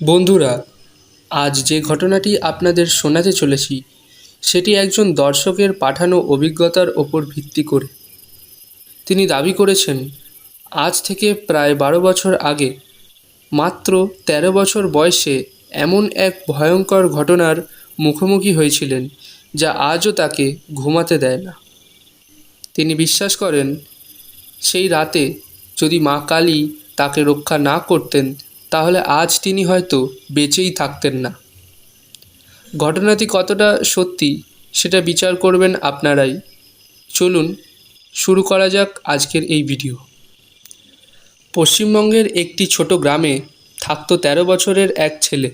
বন্ধুরা, আজ যে ঘটনাটি আপনাদের শোনাতে চলেছি সেটি একজন দর্শকের পাঠানো অভিজ্ঞতার ওপর ভিত্তি করে। তিনি দাবি করেছেন, আজ থেকে প্রায় 12 বছর আগে মাত্র 13 বছর বয়সে এমন এক ভয়ঙ্কর ঘটনার মুখোমুখি হয়েছিলেন যা আজও তাকে ঘুমাতে দেয় না। তিনি বিশ্বাস করেন, সেই রাতে যদি মা কালী তাকে রক্ষা না করতেন তাহলে আজ তিনি হয়তো বেঁচেই থাকতেন না। ঘটনাটি কতটা সত্যি সেটা বিচার করবেন আপনারাই। চলুন শুরু করা যাক আজকের এই ভিডিও। পশ্চিমবঙ্গের একটি ছোট গ্রামে থাকতো 13 বছরের এক ছেলে।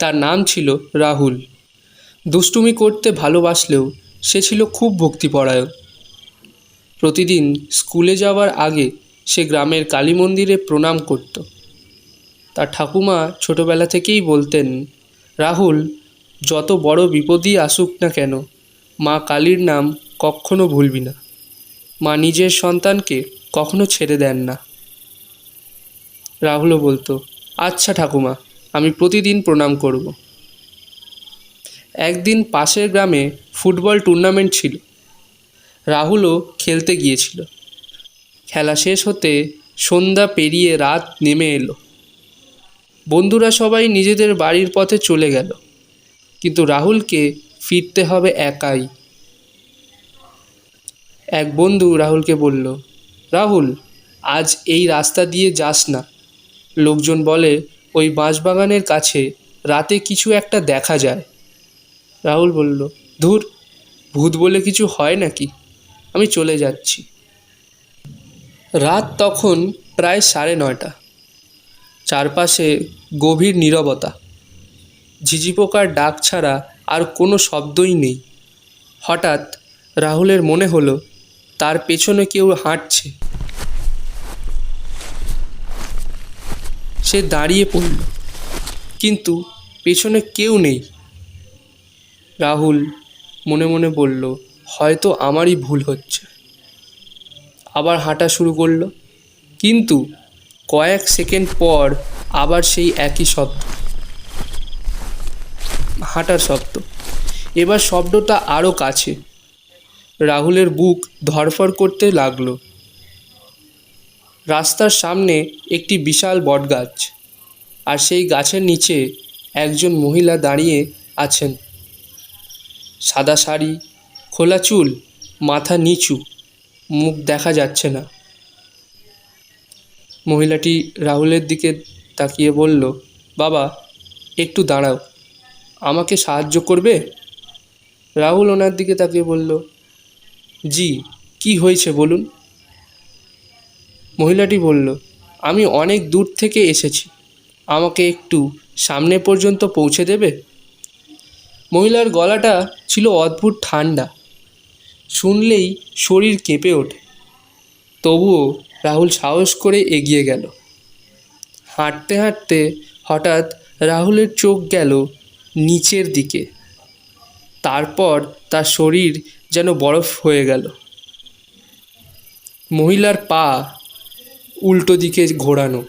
তার নাম ছিল রাহুল। দুষ্টুমি করতে ভালোবাসলেও সে ছিল খুব ভক্তিপরায়ণ। প্রতিদিন স্কুলে যাওয়ার আগে সে গ্রামের কালী মন্দিরে প্রণাম করত। তার ঠাকুমা ছোটবেলা থেকেই বলতেন, রাহুল, যত বড় বিপদই আসুক না কেন, মা কালীর নাম কখনো ভুলবি না। মা নিজের সন্তানকে কখনো ছেড়ে দেন না। রাহুলও বলতো, আচ্ছা ঠাকুমা, আমি প্রতিদিন প্রণাম করব। একদিন পাশের গ্রামে ফুটবল টুর্নামেন্ট ছিল। রাহুলও খেলতে গিয়েছিল। খেলা শেষ হতে সন্ধ্যা পেরিয়ে রাত নেমে এলো। বন্ধুরা সবাই নিজেদের বাড়ির পথে চলে গেল, কিন্তু রাহুলকে ফিরতে হবে একাই। এক বন্ধু রাহুলকে বলল, রাহুল, আজ এই রাস্তা দিয়ে যাস না। লোকজন বলে ওই বাঁশবাগানের কাছে রাতে কিছু একটা দেখা যায়। রাহুল বলল, ধুর, ভূত বলে কিছু হয় নাকি, আমি চলে যাচ্ছি। রাত তখন প্রায় 9:30। চারপাশে গভীর নীরবতা। ঝিঝি পোকার ডাক ছাড়া আর কোনো শব্দই নেই। হঠাৎ রাহুলের মনে হলো তার পেছনে কেউ হাঁটছে। সে দাঁড়িয়ে পড়ল, কিন্তু পেছনে কেউ নেই। রাহুল মনে মনে বলল, হয়তো আমারই ভুল হচ্ছে। আবার হাঁটা শুরু করলো, কিন্তু কয়েক সেকেন্ড পর আবার সেই একই শব্দ, হাঁটার শব্দ। এবার শব্দটা আরও কাছে। রাহুলের বুক ধড়ফড় করতে লাগলো। রাস্তার সামনে একটি বিশাল বটগাছ, আর সেই গাছের নিচে একজন মহিলা দাঁড়িয়ে আছেন। সাদা শাড়ি, খোলা চুল, মাথা নিচু, মুখ দেখা যাচ্ছে না। মহিলাটি রাহুলের দিকে তাকিয়ে বলল, বাবা, একটু দাঁড়াও, আমাকে সাহায্য করবে? রাহুল ওনার দিকে তাকিয়ে বলল, জি, কি হয়েছে বলুন। মহিলাটি বলল, আমি অনেক দূর থেকে এসেছি, আমাকে একটু সামনে পর্যন্ত পৌঁছে দেবে? মহিলার গলাটা ছিল অদ্ভুত ঠান্ডা, শুনলেই শরীর কেঁপে ওঠে। তবুও রাহুল সাহস করে এগিয়ে গেল। হাঁটতে হাঁটতে হঠাৎ রাহুলের চোখ গেল নিচের দিকে। তারপর তার শরীর যেন বরফ হয়ে গেল। মহিলার পা উল্টো দিকে ঘোরানো,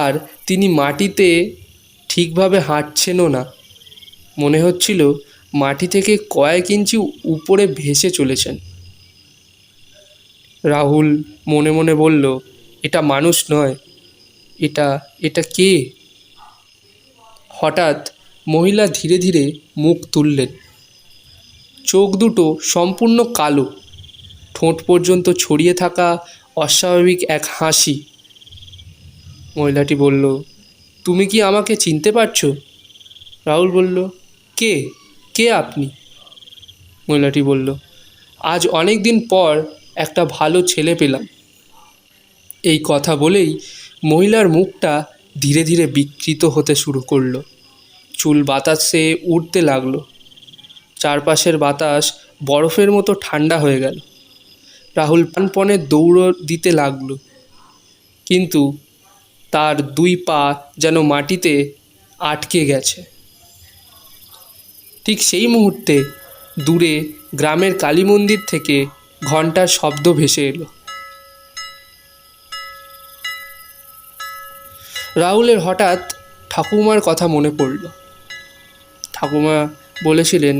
আর তিনি মাটিতে ঠিকভাবে হাঁটছেনও না। মনে হচ্ছিল মাটি থেকে কয়েক ইঞ্চি উপরে ভেসে চলেছেন। রাহুল মনে মনে বলল, এটা মানুষ নয়, এটা এটা কে? হঠাৎ মহিলা ধীরে ধীরে মুখ তুললেন। চোখ দুটো সম্পূর্ণ কালো, ঠোঁট পর্যন্ত ছড়িয়ে থাকা অস্বাভাবিক এক হাসি। মহিলাটি বলল, তুমি কি আমাকে চিনতে পারছো? রাহুল বলল, কে কে আপনি? মহিলাটি বলল, আজ অনেক দিন পর একটা ভালো ছেলে পেলাম। এই কথা বলেই মহিলার মুখটা ধীরে ধীরে বিকৃত হতে শুরু করলো। চুল বাতাসে উড়তে লাগলো। চারপাশের বাতাস বরফের মতো ঠান্ডা হয়ে গেল। রাহুল প্রাণপণে দৌড় দিতে লাগলো, কিন্তু তার দুই পা যেন মাটিতে আটকে গেছে। ঠিক সেই মুহূর্তে দূরে গ্রামের কালী মন্দির থেকে ঘণ্টার শব্দ ভেসে এলো। রাহুলের হঠাৎ ঠাকুমার কথা মনে পড়ল। ঠাকুমা বলেছিলেন,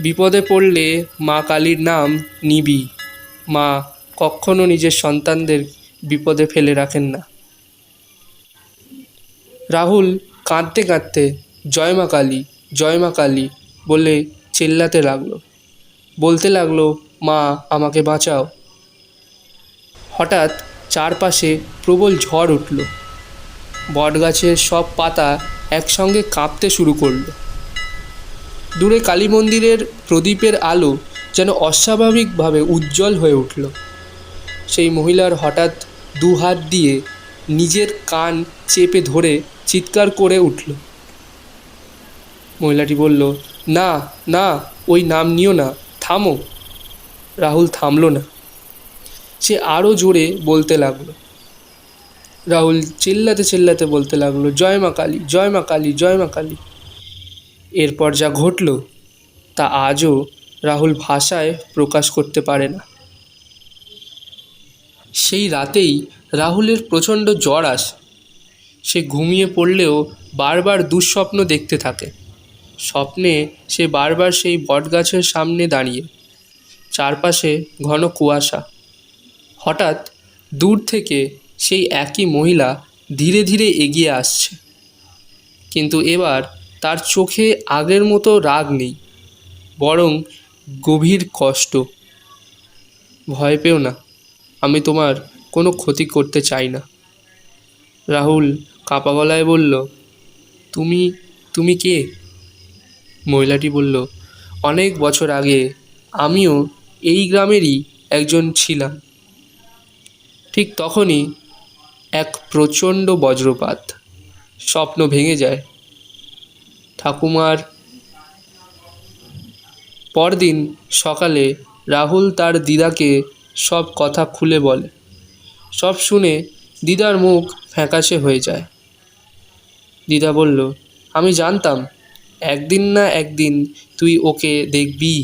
বিপদে পড়লে মা কালীর নাম নিবি। মা কখনো নিজের সন্তানদের বিপদে ফেলে রাখেন না। রাহুল কাঁদতে কাঁদতে জয় মা কালী, জয় মা কালী বলে চিল্লাতে লাগলো, বলতে লাগলো, মা আমাকে বাঁচাও। হঠাৎ চারপাশে প্রবল ঝড় উঠল। বটগাছের সব পাতা একসঙ্গে কাঁপতে শুরু করলো। দূরে কালী মন্দিরের প্রদীপের আলো যেন অস্বাভাবিকভাবে উজ্জ্বল হয়ে উঠল। সেই মহিলার হঠাৎ দু হাত দিয়ে নিজের কান চেপে ধরে চিৎকার করে উঠল। মহিলাটি বলল, না না, ওই নাম নিও না, থামো। রাহুল থামল না। সে আরও জোরে বলতে লাগলো। রাহুল চিল্লাতে চিল্লাতে বলতে লাগলো, জয় মা কালী, জয় মা কালী, জয় মা কালী। এরপর যা ঘটল তা আজও রাহুল ভাষায় প্রকাশ করতে পারে না। সেই রাতেই রাহুলের প্রচণ্ড জ্বর আসে। সে ঘুমিয়ে পড়লেও বারবার দুঃস্বপ্ন দেখতে থাকে। স্বপ্নে সে বারবার সেই বটগাছের সামনে দাঁড়িয়ে, চারপাশে ঘন কুয়াশা। হঠাৎ দূর থেকে সেই একই মহিলা ধীরে ধীরে এগিয়ে আসছে, কিন্তু এবার তার চোখে আগের মতো রাগ নেই, বরং গভীর কষ্ট। ভয় পেও না, আমি তোমার কোনো ক্ষতি করতে চাই না। রাহুল কাঁপা গলায় বলল, তুমি তুমি কে? মহিলাটি বলল, অনেক বছর আগে আমিও এই গ্রামেরই একজন ছিলাম। ঠিক তখনই এক প্রচণ্ড বজ্রপাত, স্বপ্ন ভেঙে যায়। ঠাকুমার পরদিন সকালে রাহুল তার দিদাকে সব কথা খুলে বলে। সব শুনে দিদার মুখ ফ্যাকাশে হয়ে যায়। দিদা বলল, আমি জানতাম একদিন না একদিন তুই ওকে দেখবি।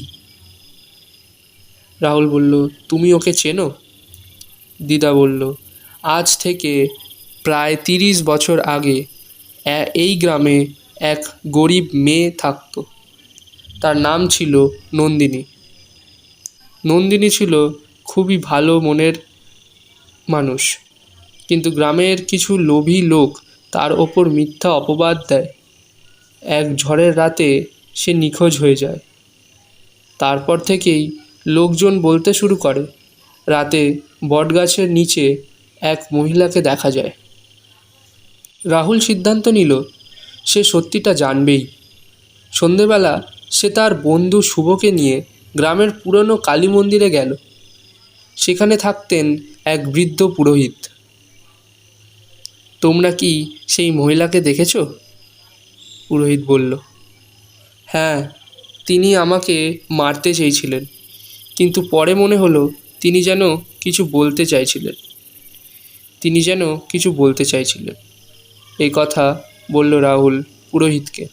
রাহুল বলল, তুমি ওকে চেনো? দিদা বলল, আজ থেকে প্রায় 30 বছর আগে এই গ্রামে এক গরিব মেয়ে থাকতো। তার নাম ছিল নন্দিনী। নন্দিনী ছিল খুবই ভালো মনের মানুষ, কিন্তু গ্রামের কিছু লোভী লোক তার ওপর মিথ্যা অপবাদ দেয়। এক ঝড়ের রাতে সে নিখোঁজ হয়ে যায়। তারপর থেকেই লোকজন বলতে শুরু করে, রাতে বটগাছের নিচে এক মহিলাকে দেখা যায়। রাহুল সিদ্ধান্ত নিল সে সত্যিটা জানবেই। সন্ধেবেলা সে তার বন্ধু শুভকে নিয়ে গ্রামের পুরনো কালী মন্দিরে গেল। সেখানে থাকতেন এক বৃদ্ধ পুরোহিত। তোমরা কি সেই মহিলাকে দেখেছ? পুরোহিত বলল, হ্যাঁ, তিনি আমাকে মারতে চেয়েছিলেন, কিন্তু পরে মনে হলো তিনি যেন কিছু বলতে চাইছিলেন। এই কথা বলল রাহুল পুরোহিতকে।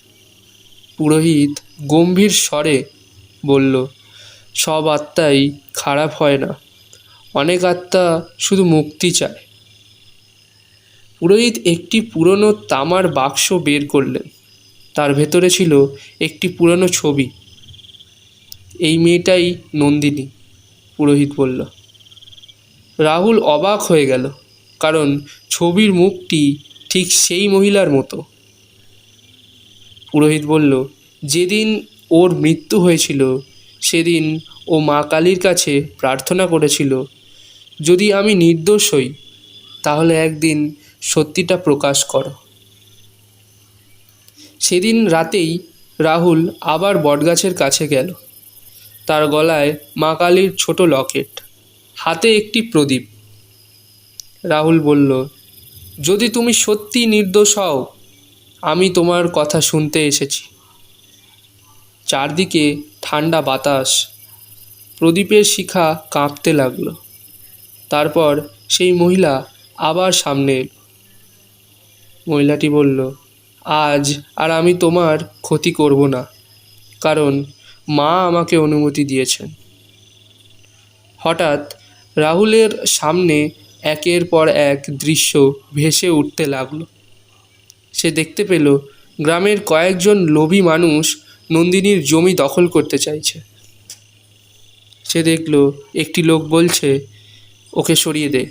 পুরোহিত গম্ভীর স্বরে বলল, সব আত্মাই খারাপ হয় না, অনেক আত্মা শুধু মুক্তি চায়। পুরোহিত একটি পুরনো তামার বাক্স বের করলেন। তার ভেতরে ছিল একটি পুরনো ছবি। এই মেয়েটাই নন্দিনী, পুরোহিত বলল। রাহুল অবাক হয়ে গেল, কারণ ছবির মুখটি ঠিক সেই মহিলার মতো। পুরোহিত বলল, যেদিন ওর মৃত্যু হয়েছিল সেদিন ও মা কালীর কাছে প্রার্থনা করেছিল, যদি আমি নির্দোষ হই তাহলে একদিন সত্যিটা প্রকাশ করো। সেদিন রাতেই রাহুল আবার বটগাছের কাছে গেল। তার গলায় মা কালীর ছোট লকেট, হাতে একটি প্রদীপ। রাহুল বলল, যদি তুমি সত্যি নির্দোষ হও, আমি তোমার কথা শুনতে এসেছি। চারদিকে ঠান্ডা বাতাস, প্রদীপের শিখা কাঁপতে লাগলো। তারপর সেই মহিলা আবার সামনে এলো। মহিলাটি বলল, আজ আর আমি তোমার ক্ষতি করব না, কারণ মা আমাকে অনুমতি দিয়েছেন। হঠাৎ রাহুলের সামনে একের পর এক দৃশ্য ভেসে উঠতে লাগলো। সে দেখতে পেল গ্রামের কয়েকজন লোভী মানুষ নন্দিনীর জমি দখল করতে চাইছে। সে দেখল একটি লোক বলছে, ওকে সরিয়ে দে,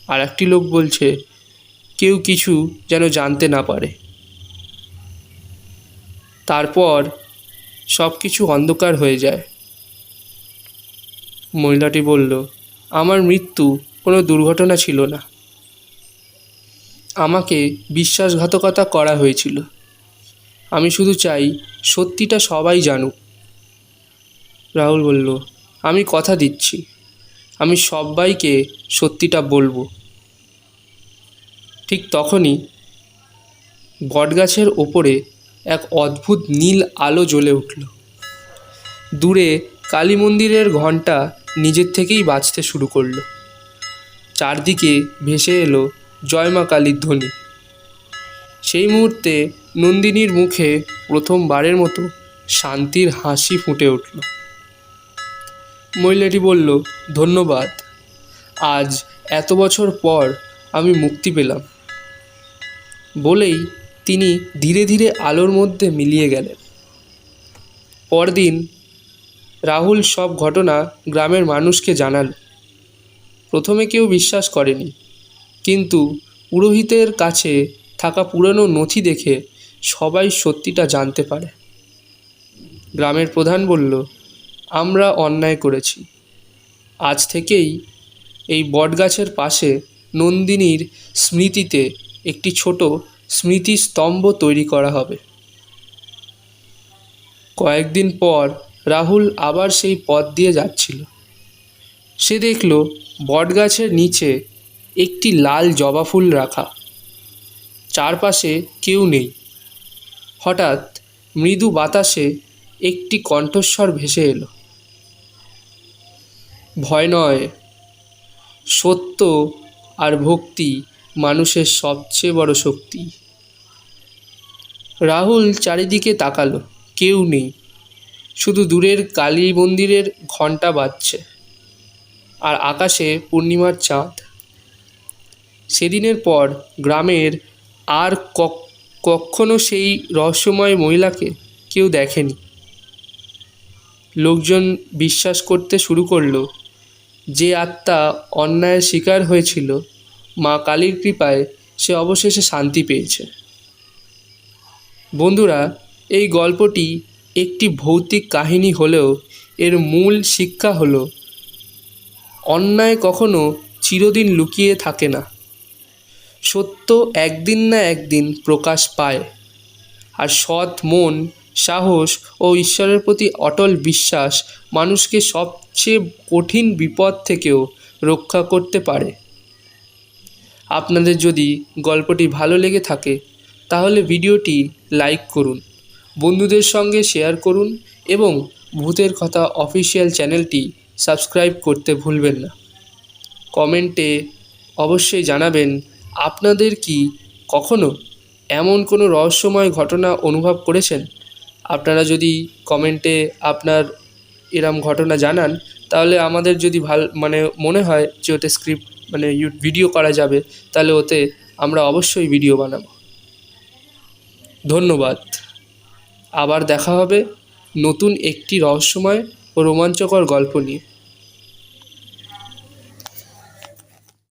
আর একটি লোক বলছে, কেউ কিছু যেন জানতে না পারে। তারপর সব কিছু অন্ধকার হয়ে যায়। মহিলাটি বলল, আমার মৃত্যু কোনো দুর্ঘটনা ছিল না, আমাকে বিশ্বাসঘাতকতা করা হয়েছিল। আমি শুধু চাই সত্যিটা সবাই জানুক। রাহুল বলল, আমি কথা দিচ্ছি, আমি সবাইকে সত্যিটা বলবো। ঠিক তখনই বটগাছের ওপরে এক অদ্ভুত নীল আলো জ্বলে উঠল। দূরে কালী মন্দিরের ঘণ্টা নিজের থেকেই বাজতে শুরু করলো। চারদিকে ভেসে এলো জয় মা কালীর ধ্বনি। সেই মুহূর্তে নন্দিনীর মুখে প্রথমবারের মতো শান্তির হাসি ফুটে উঠল। মহিলাটি বলল, ধন্যবাদ, আজ এত বছর পর আমি মুক্তি পেলাম। বলেই তিনি ধীরে ধীরে আলোর মধ্যে মিলিয়ে গেলেন। পরদিন রাহুল সব ঘটনা গ্রামের মানুষকে জানাল। প্রথমে কেউ বিশ্বাস করেনি, কিন্তু পুরোহিতের কাছে থাকা পুরনো নথি দেখে সবাই সত্যিটা জানতে পারে। গ্রামের প্রধান বলল, আমরা অন্যায় করেছি, আজ থেকেই এই বটগাছের পাশে নন্দিনীর স্মৃতিতে একটি ছোট স্মৃতিস্তম্ভ তৈরি করা হবে। কয়েকদিন পর রাহুল আবার সেই পথ দিয়ে যাচ্ছিল। সে দেখল বটগাছের নিচে একটি লাল জবা ফুল রাখা, চারপাশে কেউ নেই। হঠাৎ মৃদু বাতাসে একটি কণ্ঠস্বর ভেসে এলো, ভয় নয়, সত্য আর ভক্তি মানুষের সবচেয়ে বড় শক্তি। রাহুল চারিদিকে তাকালো, কেউ নেই, শুধু দূরের কালী মন্দিরের ঘণ্টা বাজছে আর আকাশে পূর্ণিমার চাঁদ। সেদিনের পর গ্রামের আর কখনো সেই রহস্যময় মহিলাকে কেউ দেখেনি। লোকজন বিশ্বাস করতে শুরু করলো যে আত্মা অন্যায়ের শিকার হয়েছিল, মা কালীর কৃপায় সে অবশেষে শান্তি পেয়েছে। বন্ধুরা, এই গল্পটি একটি ভৌতিক কাহিনী হলেও এর মূল শিক্ষা হলো, অন্যায় কখনো চিরদিন লুকিয়ে থাকে না, সত্য একদিন না একদিন প্রকাশ পায়। আর সৎ মন, সাহস ও ঈশ্বরের প্রতি অটল বিশ্বাস মানুষকে সবচেয়ে কঠিন বিপদ থেকেও রক্ষা করতে পারে। আপনাদের যদি গল্পটি ভালো লেগে থাকে তাহলে ভিডিওটি লাইক করুন, বন্ধুদের সঙ্গে শেয়ার করুন এবং ভূতের কথা অফিসিয়াল চ্যানেলটি সাবস্ক্রাইব করতে ভুলবেন না। কমেন্টে অবশ্যই জানাবেন আপনাদের কি কখনো এমন কোনো রহস্যময় ঘটনা অনুভব করেছেন। আপনারা যদি কমেন্টে আপনার এরম ঘটনা জানান তাহলে আমাদের যদি মনে হয় যে ওতে স্ক্রিপ্ট ভিডিও করা যাবে, তাহলে ওতে আমরা অবশ্যই ভিডিও বানাবো। ধন্যবাদ। আবার দেখা হবে নতুন একটি রহস্যময় ও রোমাঞ্চকর গল্প নিয়ে।